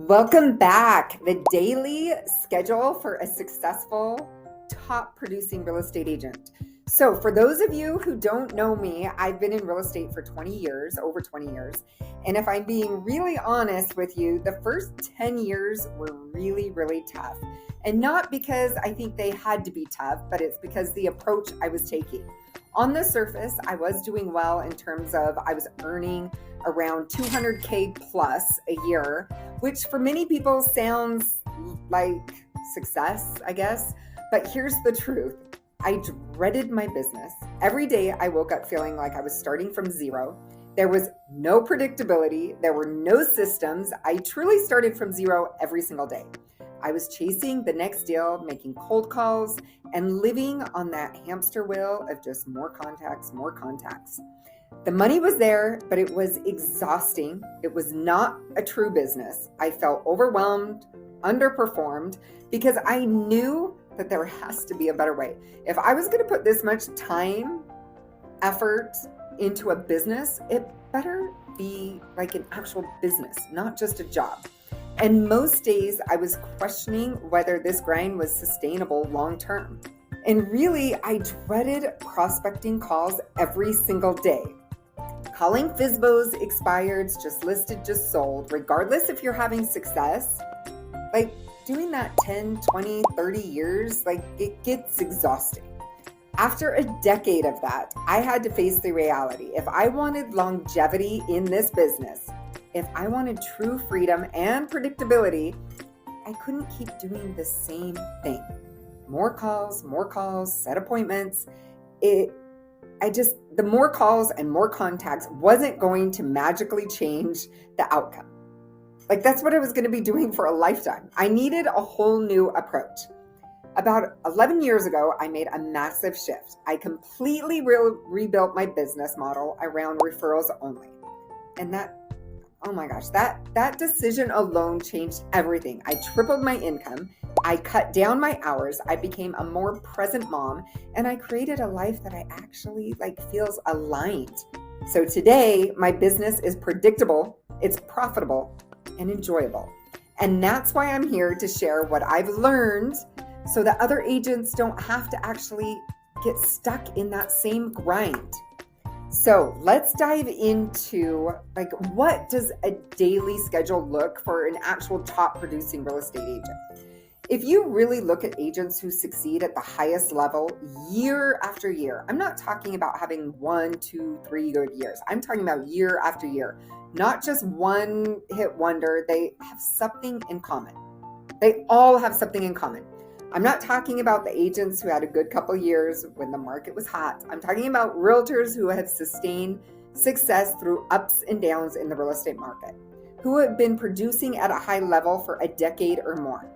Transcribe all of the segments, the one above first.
Welcome back. The daily schedule for a successful top producing real estate agent. So for those of you who don't know me, I've been in real estate for 20 years, over 20 years. And if I'm being really honest with you, the first 10 years were really, really tough. And not because I think they had to be tough, but it's because the approach I was taking. On the surface, I was doing well in terms of I was earning around 200K plus a year, which for many people sounds like success, I guess. But here's the truth. I dreaded my business. Every day I woke up feeling like I was starting from zero. There was no predictability. There were no systems. I truly started from zero every single day. I was chasing the next deal, making cold calls, and living on that hamster wheel of just more contacts, more contacts. The money was there, but it was exhausting. It was not a true business. I felt overwhelmed, underperformed, because I knew that there has to be a better way. If I was going to put this much time, effort into a business, it better be like an actual business, not just a job. And most days I was questioning whether this grind was sustainable long term. And really, I dreaded prospecting calls every single day. Calling FSBOs, expireds, just listed, just sold, regardless if you're having success, like doing that 10, 20, 30 years, like it gets exhausting. After a decade of that, I had to face the reality. If I wanted longevity in this business, if I wanted true freedom and predictability, I couldn't keep doing the same thing. More calls, set appointments. The more calls and more contacts wasn't going to magically change the outcome. Like that's what I was going to be doing for a lifetime. I needed a whole new approach. About 11 years ago, I made a massive shift. I completely rebuilt my business model around referrals only. And oh my gosh, that decision alone changed everything. I tripled my income. I cut down my hours. I became a more present mom, and I created a life that I actually feels aligned. So today, my business is predictable, it's profitable, and enjoyable. And that's why I'm here to share what I've learned so that other agents don't have to actually get stuck in that same grind. So let's dive into what does a daily schedule look for an actual top producing real estate agent? If you really look at agents who succeed at the highest level year after year, I'm not talking about having 1, 2, 3 good years. I'm talking about year after year, not just one hit wonder. They have something in common. They all have something in common. I'm not talking about the agents who had a good couple years when the market was hot. I'm talking about realtors who have sustained success through ups and downs in the real estate market, who have been producing at a high level for a decade or more.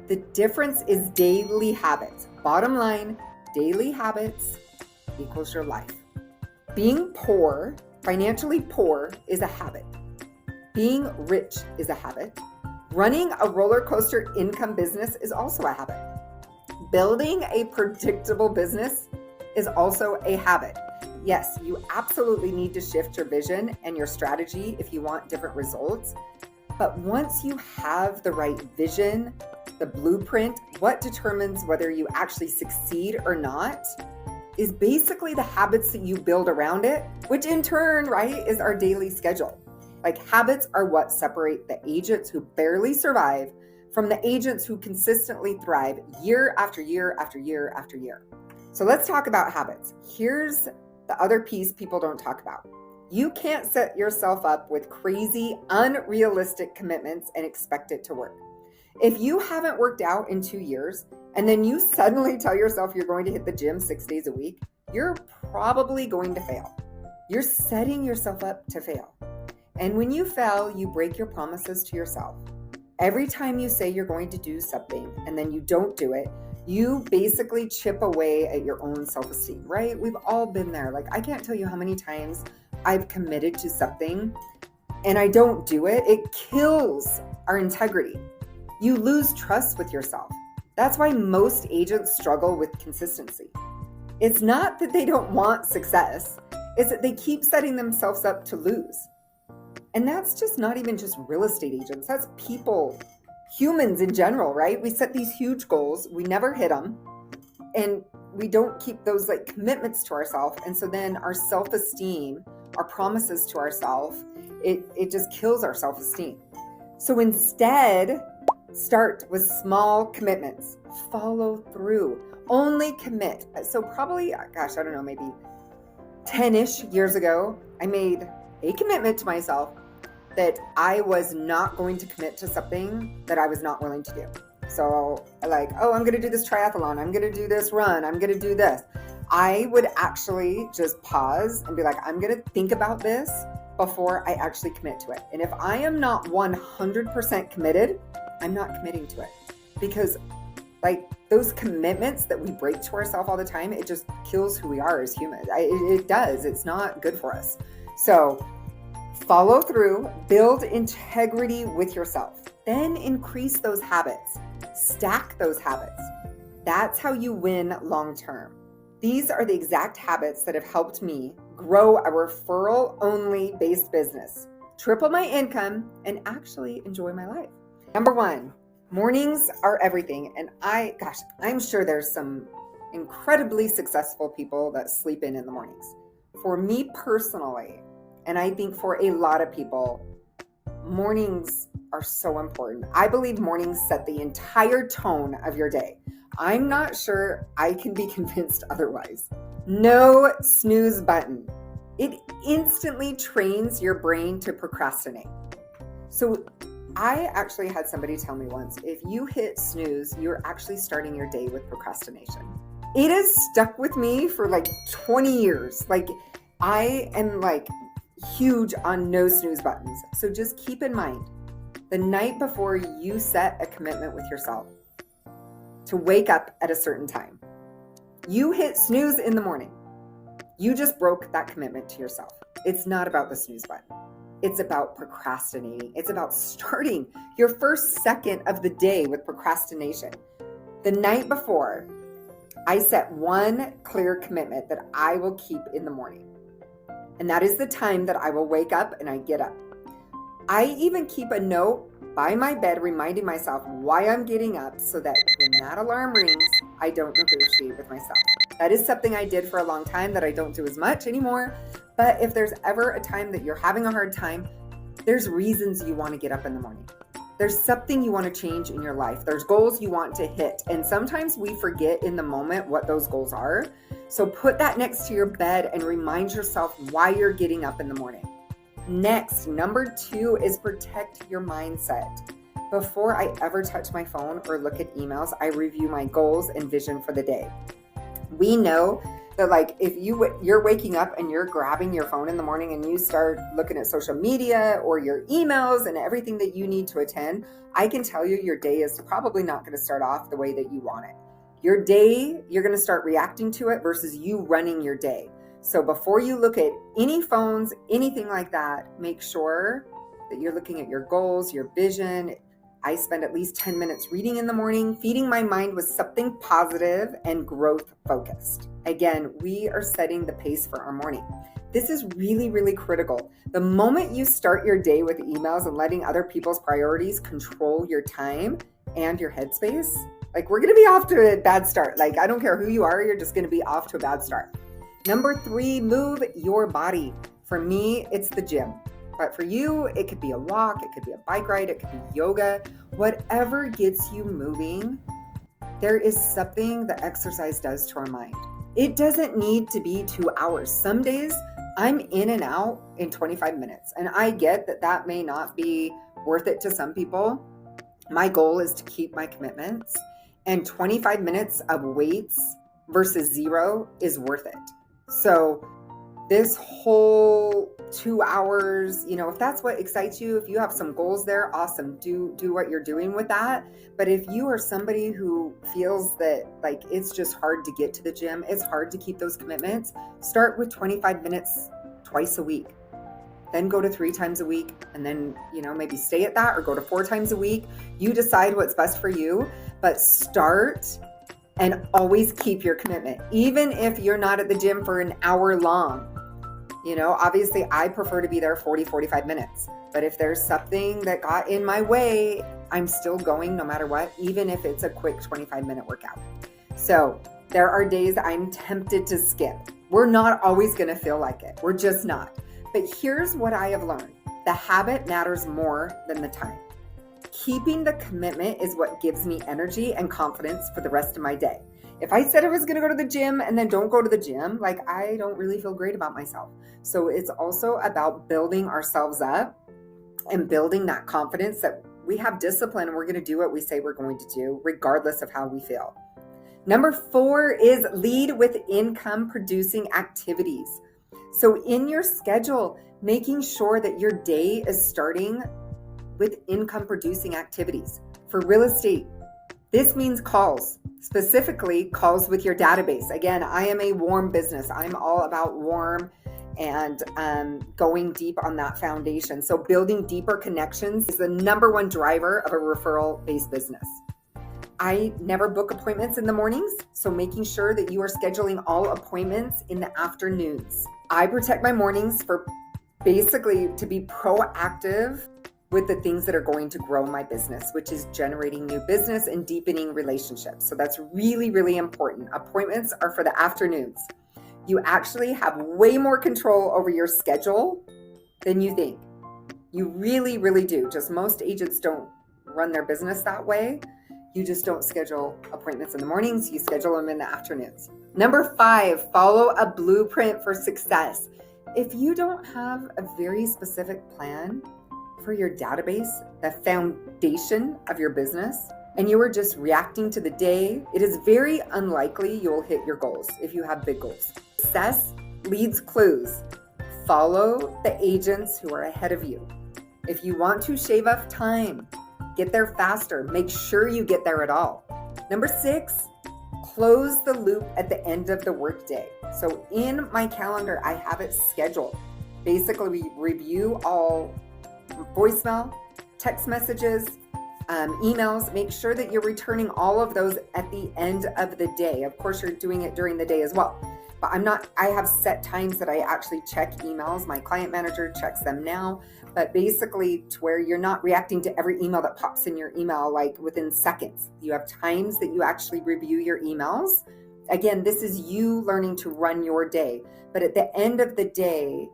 The difference is daily habits. Bottom line, daily habits equals your life. Being poor, financially poor, is a habit. Being rich is a habit. Running a roller coaster income business is also a habit. Building a predictable business is also a habit. Yes, you absolutely need to shift your vision and your strategy if you want different results. But once you have the right vision, the blueprint, what determines whether you actually succeed or not is basically the habits that you build around it, which in turn, right, is our daily schedule. Habits are what separate the agents who barely survive from the agents who consistently thrive year after year after year after year. So let's talk about habits. Here's the other piece people don't talk about. You can't set yourself up with crazy, unrealistic commitments and expect it to work. If you haven't worked out in 2 years and then you suddenly tell yourself you're going to hit the gym 6 days a week, you're probably going to fail. You're setting yourself up to fail. And when you fail, you break your promises to yourself. Every time you say you're going to do something and then you don't do it, you basically chip away at your own self-esteem, right? We've all been there. I can't tell you how many times I've committed to something and I don't do it. It kills our integrity. You lose trust with yourself. That's why most agents struggle with consistency. It's not that they don't want success. It's that they keep setting themselves up to lose. And that's just not even just real estate agents. That's people, humans in general, right? We set these huge goals. We never hit them. And we don't keep those like commitments to ourselves. And so then our self-esteem, our promises to ourselves, it just kills our self-esteem. So instead, start with small commitments. Follow through. Only commit. So probably, gosh, I don't know, maybe 10-ish years ago, I made a commitment to myself that I was not going to commit to something that I was not willing to do. So like, oh, I'm going to do this triathlon. I'm going to do this run. I'm going to do this. I would actually just pause and be like, I'm going to think about this before I actually commit to it. And if I am not 100% committed, I'm not committing to it. Because like those commitments that we break to ourselves all the time, it just kills who we are as humans. It does. It's not good for us. So follow through, build integrity with yourself, then increase those habits, stack those habits. That's how you win long term. These are the exact habits that have helped me grow a referral-only based business, triple my income, and actually enjoy my life. Number 1, mornings are everything. And I'm sure there's some incredibly successful people that sleep in the mornings. For me personally, and I think for a lot of people, mornings are so important. I believe mornings set the entire tone of your day. I'm not sure I can be convinced otherwise. No snooze button. It instantly trains your brain to procrastinate. So I actually had somebody tell me once, if you hit snooze, you're actually starting your day with procrastination. It has stuck with me for like 20 years. Like I am like huge on no snooze buttons. So just keep in mind, the night before you set a commitment with yourself to wake up at a certain time, you hit snooze in the morning, you just broke that commitment to yourself. It's not about the snooze button. It's about procrastinating. It's about starting your first second of the day with procrastination. The night before, I set one clear commitment that I will keep in the morning. And that is the time that I will wake up and I get up. I even keep a note by my bed reminding myself why I'm getting up so that when that alarm rings, I don't negotiate with myself. That is something I did for a long time that I don't do as much anymore. But if there's ever a time that you're having a hard time, there's reasons you want to get up in the morning. There's something you want to change in your life. There's goals you want to hit. And sometimes we forget in the moment what those goals are. So put that next to your bed and remind yourself why you're getting up in the morning. Next, number 2 is protect your mindset. Before I ever touch my phone or look at emails, I review my goals and vision for the day. We know that like if you're waking up and you're grabbing your phone in the morning and you start looking at social media or your emails and everything that you need to attend, I can tell you your day is probably not going to start off the way that you want it. Your day, you're going to start reacting to it versus you running your day. So before you look at any phones, anything like that, make sure that you're looking at your goals, your vision. I spend at least 10 minutes reading in the morning, feeding my mind with something positive and growth focused. Again, we are setting the pace for our morning. This is really, really critical. The moment you start your day with emails and letting other people's priorities control your time and your headspace, like we're going to be off to a bad start. Like I don't care who you are, you're just going to be off to a bad start. Number 3, move your body. For me, it's the gym. But for you, it could be a walk, it could be a bike ride, it could be yoga, whatever gets you moving. There is something that exercise does to our mind. It doesn't need to be 2 hours. Some days I'm in and out in 25 minutes. And I get that that may not be worth it to some people. My goal is to keep my commitments. And 25 minutes of weights versus 0 is worth it. So this whole 2 hours, if that's what excites you, if you have some goals there, awesome. Do what you're doing with that. But if you are somebody who feels that like it's just hard to get to the gym, it's hard to keep those commitments, start with 25 minutes twice a week. Then go to 3 times a week and then, maybe stay at that or go to 4 times a week. You decide what's best for you, but start and always keep your commitment. Even if you're not at the gym for an hour long, Obviously I prefer to be there 40, 45 minutes. But if there's something that got in my way, I'm still going no matter what, even if it's a quick 25-minute workout. So there are days I'm tempted to skip. We're not always going to feel like it. We're just not. But here's what I have learned. The habit matters more than the time. Keeping the commitment is what gives me energy and confidence for the rest of my day. If I said I was going to go to the gym and then don't go to the gym, I don't really feel great about myself. So it's also about building ourselves up and building that confidence that we have discipline and we're going to do what we say we're going to do, regardless of how we feel. Number 4 is lead with income producing activities. So in your schedule, making sure that your day is starting with income producing activities. For real estate, this means calls, specifically calls with your database. Again, I am a warm business. I'm all about warm and going deep on that foundation. So building deeper connections is the number one driver of a referral-based business. I never book appointments in the mornings, so making sure that you are scheduling all appointments in the afternoons. I protect my mornings for basically to be proactive with the things that are going to grow my business, which is generating new business and deepening relationships. So that's really, really important. Appointments are for the afternoons. You actually have way more control over your schedule than you think. You really, really do. Just most agents don't run their business that way. You just don't schedule appointments in the mornings. You schedule them in the afternoons. Number 5, follow a blueprint for success. If you don't have a very specific plan for your database, the foundation of your business, and you are just reacting to the day, it is very unlikely you'll hit your goals if you have big goals. Success leads clues. Follow the agents who are ahead of you. If you want to shave off time, get there faster. Make sure you get there at all. Number 6, close the loop at the end of the workday. So in my calendar, I have it scheduled. Basically, we review all voicemail, text messages, emails. Make sure that you're returning all of those at the end of the day. Of course, you're doing it during the day as well. But I have set times that I actually check emails. My client manager checks them now. But basically to where you're not reacting to every email that pops in your email like within seconds. You have times that you actually review your emails. Again, this is you learning to run your day. But at the end of the day,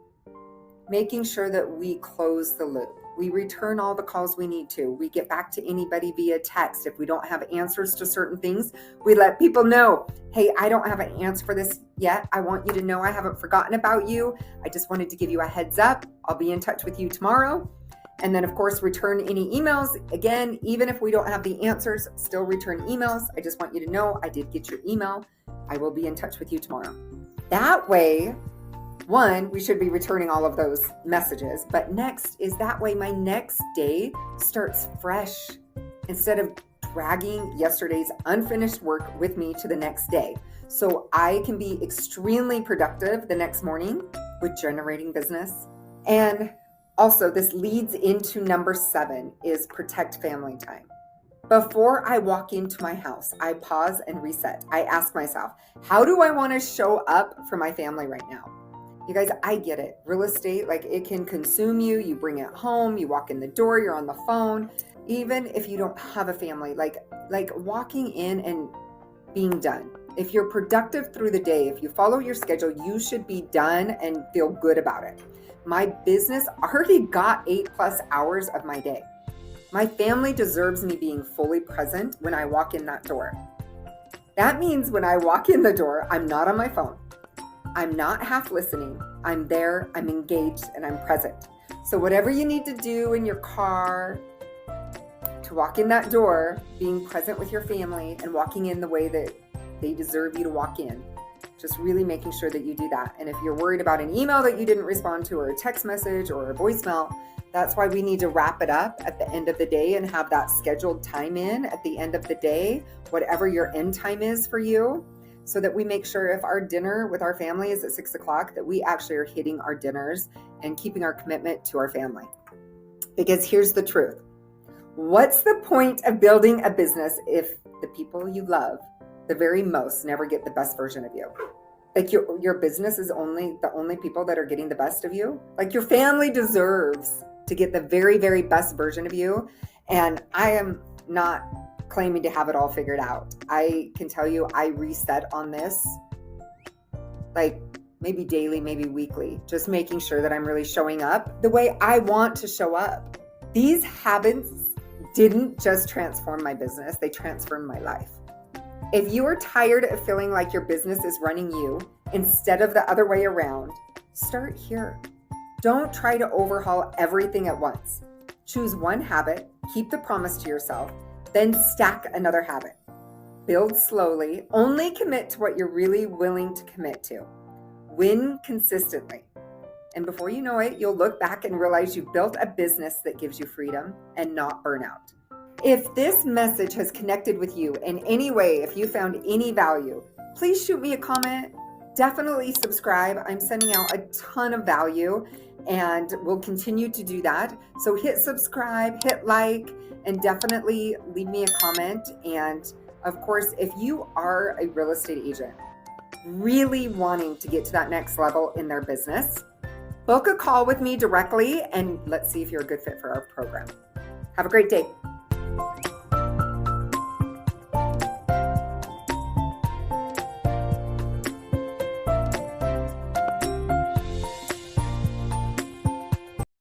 making sure that we close the loop. We return all the calls we need to. We get back to anybody via text. If we don't have answers to certain things, we let people know, hey, I don't have an answer for this yet. I want you to know I haven't forgotten about you. I just wanted to give you a heads up. I'll be in touch with you tomorrow. And then, of course, return any emails. Again, even if we don't have the answers, still return emails. I just want you to know I did get your email. I will be in touch with you tomorrow. That way, one, we should be returning all of those messages. But next is that way my next day starts fresh instead of dragging yesterday's unfinished work with me to the next day. So I can be extremely productive the next morning with generating business. And also this leads into number 7 is protect family time. Before I walk into my house, I pause and reset. I ask myself, how do I want to show up for my family right now? You guys, I get it. Real estate, it can consume you. You bring it home, you walk in the door, you're on the phone. Even if you don't have a family, like walking in and being done. If you're productive through the day, if you follow your schedule, you should be done and feel good about it. My business already got 8+ hours of my day. My family deserves me being fully present when I walk in that door. That means when I walk in the door, I'm not on my phone. I'm not half listening. I'm there, I'm engaged, and I'm present. So whatever you need to do in your car to walk in that door, being present with your family and walking in the way that they deserve you to walk in, just really making sure that you do that. And if you're worried about an email that you didn't respond to or a text message or a voicemail, that's why we need to wrap it up at the end of the day and have that scheduled time in at the end of the day, whatever your end time is for you. So that we make sure if our dinner with our family is at 6 o'clock, that we actually are hitting our dinners and keeping our commitment to our family. Because here's the truth. What's the point of building a business if the people you love the very most never get the best version of you? Like your business is the only people that are getting the best of you. Like your family deserves to get the very, very best version of you. And I am not claiming to have it all figured out. I can tell you I reset on this like maybe daily, maybe weekly, just making sure that I'm really showing up the way I want to show up. These habits didn't just transform my business, they transformed my life. If you are tired of feeling like your business is running you instead of the other way around, start here. Don't try to overhaul everything at once. Choose one habit, keep the promise to yourself, then stack another habit. Build slowly, only commit to what you're really willing to commit to. Win consistently. And before you know it, you'll look back and realize you built a business that gives you freedom and not burnout. If this message has connected with you in any way, if you found any value, please shoot me a comment. Definitely subscribe. I'm sending out a ton of value and we'll continue to do that. So hit subscribe, hit like, and definitely leave me a comment. And of course, if you are a real estate agent really wanting to get to that next level in their business, book a call with me directly and let's see if you're a good fit for our program. Have a great day.